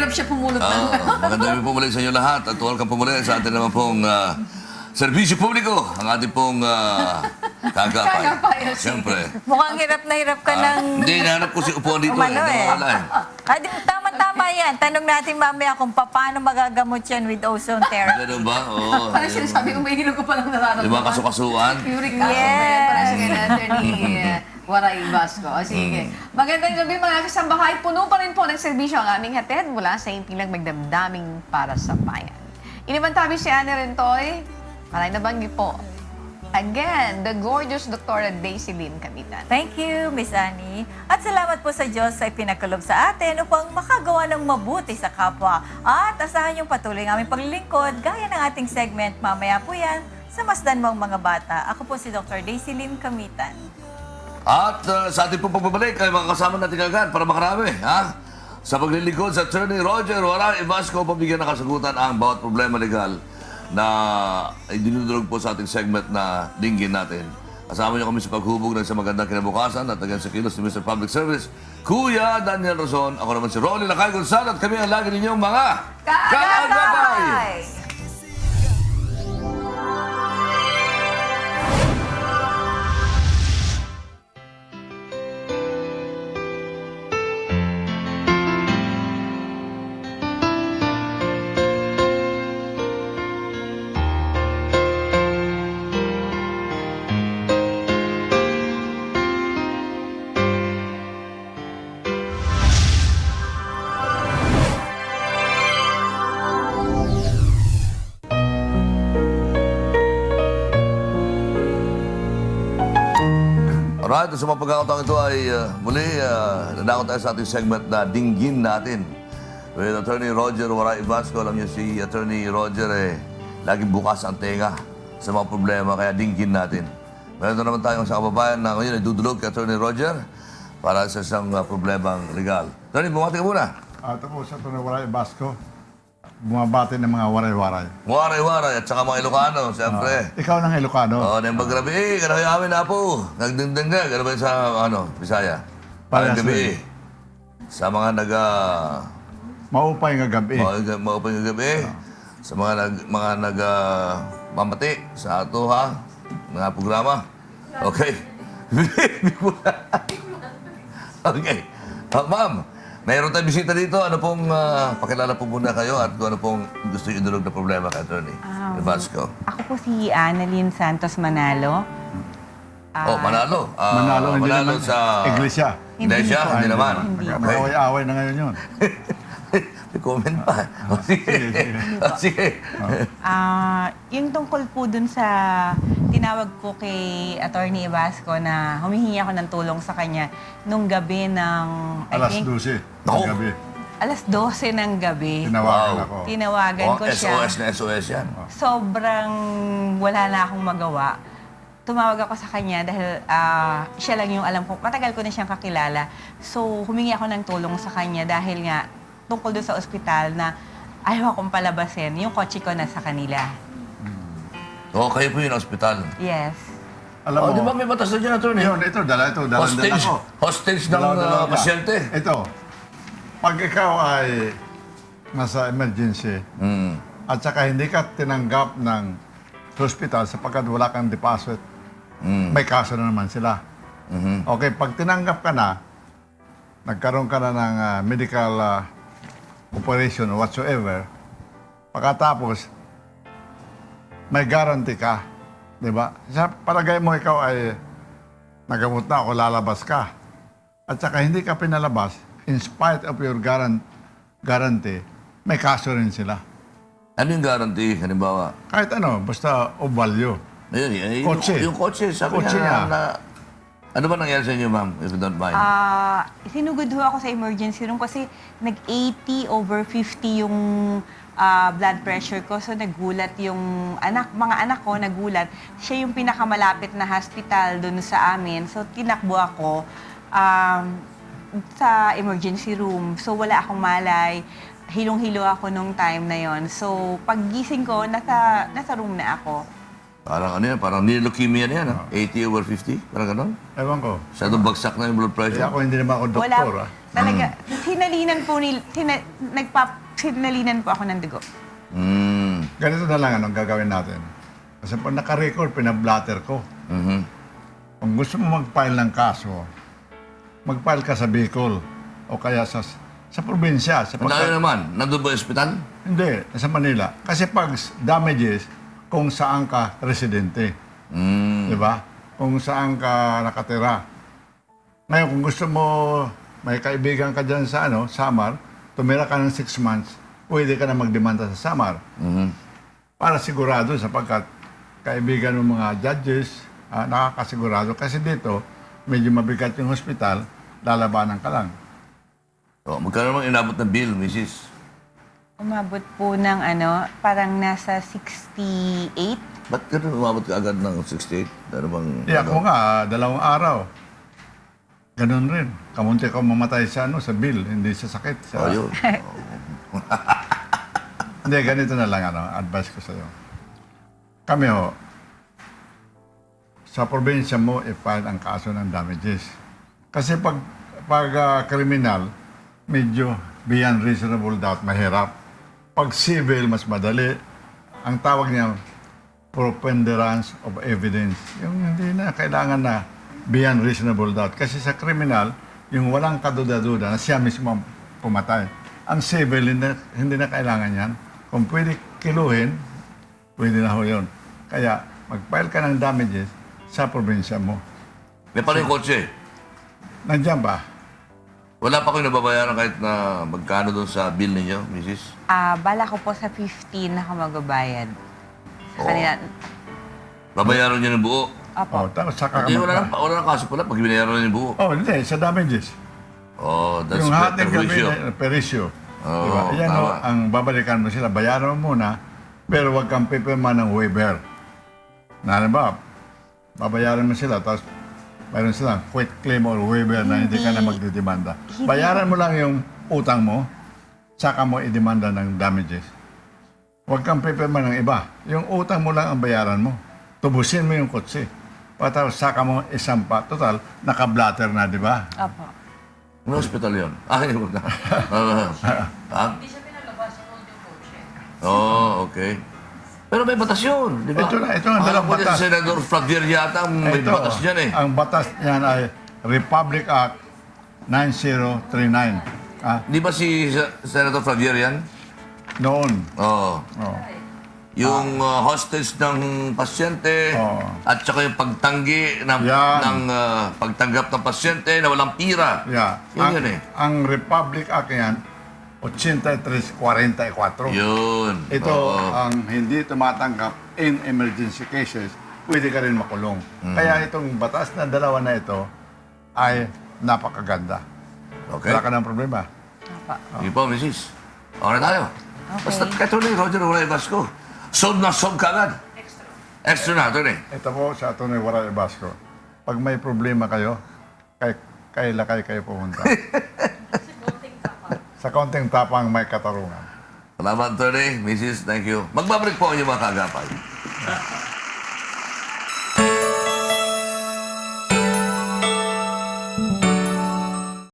Mahirap siya pumulot ng... Magandang pumuli sa inyo lahat at welcome pumuli sa atin naman pong serbisyo publiko, ang ating pong kagapay. Kagapay, Siyempre. Mukhang hirap na hirap ka ng... Hindi, nahanap ko si upuan dito. Umano Nawawala eh. Tama-tama yan. Tanong natin mamaya kung paano magagamot yan with ozone therapy. Ganun ba? Oo. Parang sinasabi ko, may hilog ko palang nararamdaman. Di ba kasukasuan? Uric acid. Yes. Parang sige na, Attorney Waray Vasco. O sige. Magandang gabi mga kasambahay. Puno pa rin po ng serbisyo ang aming hatid mula sa impilang magdamdaming para sa bayan. Inibantabi si Ana Rentoy. Maray na banggi po. Again, the gorgeous Dr. Daisy Lynn Camitan. Thank you, Miss Annie. At salamat po sa Diyos sa ipinakalob sa atin upang makagawa ng mabuti sa kapwa. At asahan yung patuloy ng aming paglilingkod gaya ng ating segment. Mamaya po yan sa Masdan Mong Mga Bata. Ako po si Dr. Daisy Lynn Camitan. At sa ating pong pagbabalik ay mga kasama natin agad para makarami. Ha? Sa paglilingkod sa Attorney Roger Waray Vasco, pabigyan ng kasagutan ang bawat problema legal na dinudulog po sa ating segment na dinggin natin. Kasama niyo kami sa paghubog ng sa magandang kinabukasan at again sa kilos ni Mr. Public Service, Kuya Daniel Razon. Ako naman si Rolly Lakay Gonzalo at kami ang lagi ninyong mga Kaagapay! Alright, sa mga pagkakataon ito ay muli nadako tayo sa ating segment na dinggin natin. With Attorney Roger Waray Vasco, alam niyo si Attorney Roger laging bukas ang tenga sa mga problema, kaya dinggin natin. Meron na naman tayong sa kababayan na ngayon ay dudulog kay Attorney Roger para sa isang problemang legal. Attorney, bumati ka muna. Ito po sa Attorney Waray Vasco. Bumabati ng mga waray-waray. Waray-waray at saka mga Ilocano, siyempre. Ikaw ng Ilocano. Oo, nang maggabi, gano'y amin na po. Nagdingding ka, gano'n ba yun sa, Bisaya? Parang Parehas gabi. Sa mga Maupay nga gabi. maupay nga gabi. Sa mga mamati sa ato, ha? Mga programa. Okay. Okay. Ma'am, mayroon tayong bisita dito. Ano pong, pakilala po muna kayo at ano pong gusto yung idulog na problema kay Attorney Vasco. Ako po si Annalyn Santos Manalo. Manalo. Manalo, hindi Manalo naman. sa... Iglesia. Iglesia? Hindi naman. Hindi. Okay. Mag-away-away na ngayon yun. May comment pa. Sige. Sige. Yung tungkol po dun sa tinawag ko kay Attorney Vasco na humihingi ako ng tulong sa kanya nung gabi ng... Alas 12 ng Naku. gabi. Alas 12 ng gabi. Tinawagan Wow. ako. Tinawagan ko siya. SOS na SOS yan. Sobrang wala na akong magawa. Tumawag ako sa kanya dahil siya lang yung alam ko. Matagal ko na siyang kakilala. So, humingi ako ng tulong sa kanya dahil nga tungkol doon sa ospital na ayaw akong palabasin. Yung kotse ko nasa kanila. Kayo po yung ospital. Yes. Alam mo, Di ba may batas na dyan, Attorney? yun, ito, dala Hostage. ko. Hostage ng Dala-dala ka. pasyente. Ito, pag ikaw ay nasa emergency at saka hindi ka tinanggap ng hospital sapagkat wala kang deposit, may kaso na naman sila. Okay, pag tinanggap ka na, nagkaroon ka na ng medical operation or whatsoever, pagkatapos, may guarantee ka. Di ba? Sa palagay mo ikaw ay nagamot na o lalabas ka. At saka hindi ka pinalabas, in spite of your guarantee, may kaso rin sila. Ano yung guarantee, halimbawa? Kahit ano, basta o value. Ayun, Kotse. Yung kotse, sabi Kotse niya niya. na... Ano ba nangyari sa inyo, ma'am, if you don't mind? Sinugod ho ako sa emergency room kasi nag-80 over 50 yung blood pressure ko. So nagulat yung mga anak ko, nagulat. Siya yung pinakamalapit na hospital doon sa amin. So tinakbo ako sa emergency room. So wala akong malay. Hilong-hilo ako nung time na yon. So paggising ko, nasa room na ako. Parang ano yan, parang leukemia na yan, ha? 80 over 50, parang gano'n. Ewan ko. Masyadong bagsak na yung blood Kaya pressure. ako hindi naman ako doktor, Wala, Talaga, hinalinan po hinalinan po ako ng dugo. Ganito na lang ang gagawin natin. Kasi pag naka-record, pinablatter ko. Kung gusto mo mag-file ng kaso, mag-file ka sa Bicol o kaya sa probinsya. Malayo naman. Nandun ba yung ospital? Hindi, sa Manila. Kasi pag damages, kung saan ka residente. Di ba? Kung saan ka nakatira. Ngayon, kung gusto mo, may kaibigan ka dyan sa Samar, tumira ka ng 6 months, pwede ka na magdemanda sa Samar. Para sigurado sapagkat kaibigan ng mga judges, nakakasigurado. Kasi dito, medyo mabigat yung hospital, lalabanan ka lang. Oh, magkano naman inabot na bill, Mrs.? Umabot po ng parang nasa 68. Ba't ganun umabot ka agad ng 68? Ano bang... Ako nga, 2 araw. Ganun rin. Kamunti ka mamatay sa bill, hindi sa sakit. Oh, yun. Hindi, ganito na lang, advice ko sa'yo. Kami sa probinsya mo, i-file ang kaso ng damages. Kasi pag kriminal, medyo beyond reasonable doubt, mahirap. Pag civil, mas madali. Ang tawag niya, preponderance of evidence. Yung hindi na kailangan na beyond reasonable doubt. Kasi sa kriminal, yung walang kaduda-duda na siya mismo ang pumatay. Ang civil, hindi na kailangan yan. Kung pwede kiluhin, pwede na ho yun. Kaya, mag-file ka ng damages sa probinsya mo. May paano yung kotse? Nandiyan ba? Wala pa kayo nababayaran kahit na magkano doon sa bill ninyo, Mrs.? Bala ko po sa 15 ako magbabayad. Sa Oo. kanila. Babayaran niyo ng buo. Opo. Tapos saka ka Hindi, wala nang kaso pala pag binayaran niyo ng buo. Hindi, sa damages. Oh, that's Yung hating better gabi ratio. na perisyo. Oo, Diba? Yan tama. ang babalikan mo sila. Bayaran mo muna, pero huwag kang pipirma ng waiver. Ba? Babayaran mo sila, tapos mayroon silang quit claim or waiver na hindi ka na magdidemanda. Bayaran mo lang yung utang mo, saka mo idemanda ng damages. Huwag kang pipirma ng iba. Yung utang mo lang ang bayaran mo. Tubusin mo yung kotse. Tapos saka mo isampa. Total, naka-blatter na, di ba? Opo. Ano hospital yun? Yun na. Hindi siya pinalabas yung kotse. Oh, okay. Pero may batas yun, di ba? Ito ang dalang Alam ko din batas. si Senador Flavier yata ang may batas dyan eh. Ang batas niyan ay Republic Act 9039. Di ba si Senator Flavier yan? Noon. Oo. Oh. Yung hostage ng pasyente Oo. at saka yung pagtanggi ng, Yan. pagtanggap ng pasyente na walang pira. Yeah. Yun eh. Ang Republic Act yan, 8344. Yun. Ito Oo. ang hindi tumatanggap in emergency cases, pwede ka rin makulong. Kaya itong batas na dalawa na ito ay napakaganda. Okay. Wala ka ng problema. Opo. Sige po, Mrs. Okay tayo. Okay. Basta katuloy, Roger Uray Vasco. Sold na sold ka agad. Extra na, ito eh. Ito po sa Atty. Waray Basco. Pag may problema kayo, kay Lakay kayo pumunta. Sa konting tapang may katarungan. Salamat, Atty. Mrs. Thank you. Magbabalik po ang inyong mga kaagapay.